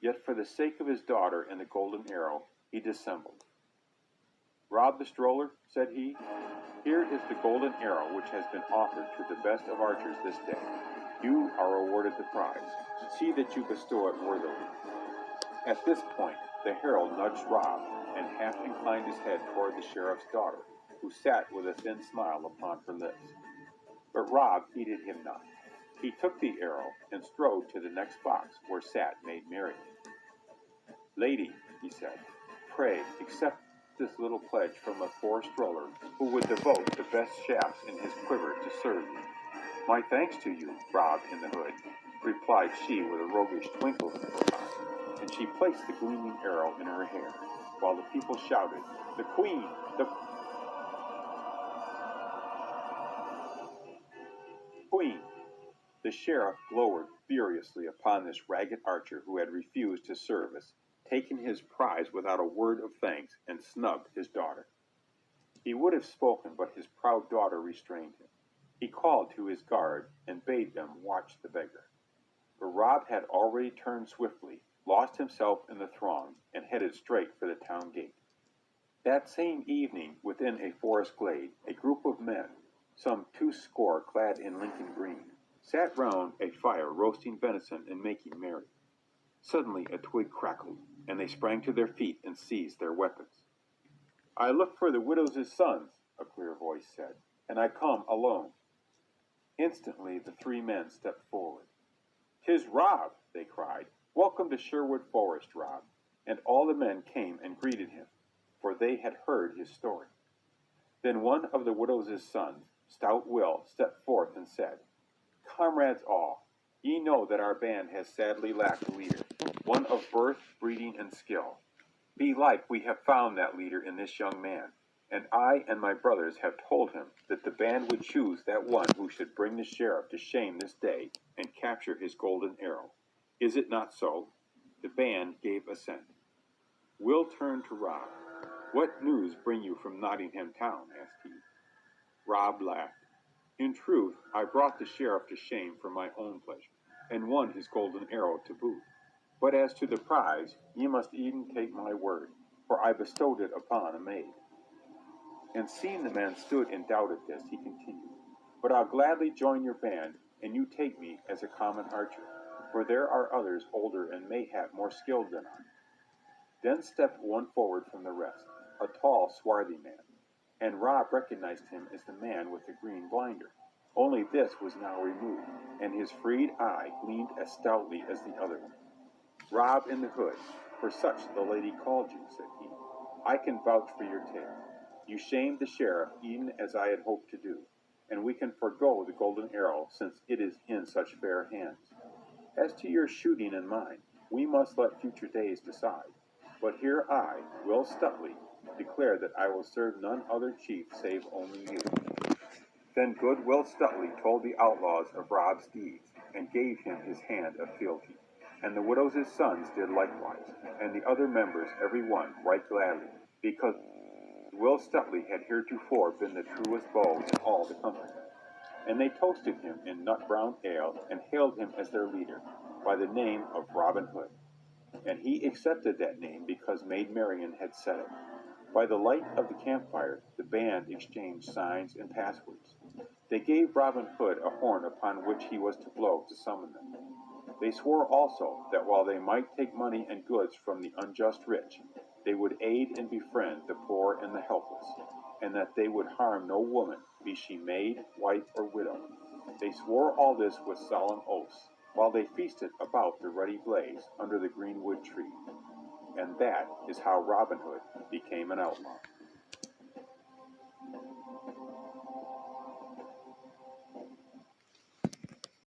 Yet for the sake of his daughter and the golden arrow, he dissembled. "Rob the stroller," said he. "Here is the golden arrow which has been offered to the best of archers this day. You are awarded the prize. See that you bestow it worthily." At this point, the herald nudged Rob and half inclined his head toward the sheriff's daughter, who sat with a thin smile upon her lips. But Rob heeded him not. He took the arrow and strode to the next box where sat Maid Marian. "Lady," he said, "pray accept this little pledge from a poor stroller who would devote the best shafts in his quiver to serve you." "My thanks to you, Rob in the Hood," replied she with a roguish twinkle in her eye, and she placed the gleaming arrow in her hair, while the people shouted, "The Queen! The Queen!" The sheriff glowered furiously upon this ragged archer who had refused his service, taken his prize without a word of thanks, and snubbed his daughter. He would have spoken, but his proud daughter restrained him. He called to his guard and bade them watch the beggar. But Rob had already turned swiftly, lost himself in the throng, and headed straight for the town gate. That same evening, within a forest glade, a group of men, some 20 clad in Lincoln green, sat round a fire roasting venison and making merry. Suddenly a twig crackled, and they sprang to their feet and seized their weapons. "I look for the widow's sons," a clear voice said, "and I come alone." Instantly the 3 men stepped forward. "'Tis Rob!" they cried. "Welcome to Sherwood Forest, Rob." And all the men came and greeted him, for they had heard his story. Then one of the widow's sons, stout Will, stepped forth and said, "Comrades all, ye know that our band has sadly lacked a leader, one of birth, breeding, and skill. Belike we have found that leader in this young man, and I and my brothers have told him that the band would choose that one who should bring the sheriff to shame this day and capture his golden arrow. Is it not so?" The band gave assent. Will turned to Rob. "What news bring you from Nottingham town?" asked he. Rob laughed. "In truth, I brought the sheriff to shame for my own pleasure, and won his golden arrow to boot. But as to the prize, ye must e'en take my word, for I bestowed it upon a maid." And seeing the men stood in doubt at this, he continued, "But I'll gladly join your band, and you take me as a common archer, for there are others older and mayhap more skilled than I." Then stepped one forward from the rest, a tall, swarthy man, and Rob recognized him as the man with the green blinder. Only this was now removed, and his freed eye gleamed as stoutly as the other one. "Rob in the Hood, for such the lady called you," said he. "I can vouch for your tale. You shamed the sheriff even as I had hoped to do, and we can forego the golden arrow since it is in such fair hands. As to your shooting and mine, we must let future days decide. But here I, Will Stuteley, declare that I will serve none other chief save only you." Then good Will Stuteley told the outlaws of Rob's deeds, and gave him his hand of fealty. And the widow's sons did likewise, and the other members every one right gladly, because Will Stuteley had heretofore been the truest beau in all the company. And they toasted him in nut-brown ale, and hailed him as their leader, by the name of Robin Hood. And he accepted that name because Maid Marian had said it. By the light of the campfire, the band exchanged signs and passwords. They gave Robin Hood a horn upon which he was to blow to summon them. They swore also that while they might take money and goods from the unjust rich, they would aid and befriend the poor and the helpless, and that they would harm no woman, be she maid, wife, or widow. They swore all this with solemn oaths, while they feasted about the ruddy blaze under the greenwood tree. And that is how Robin Hood became an outlaw.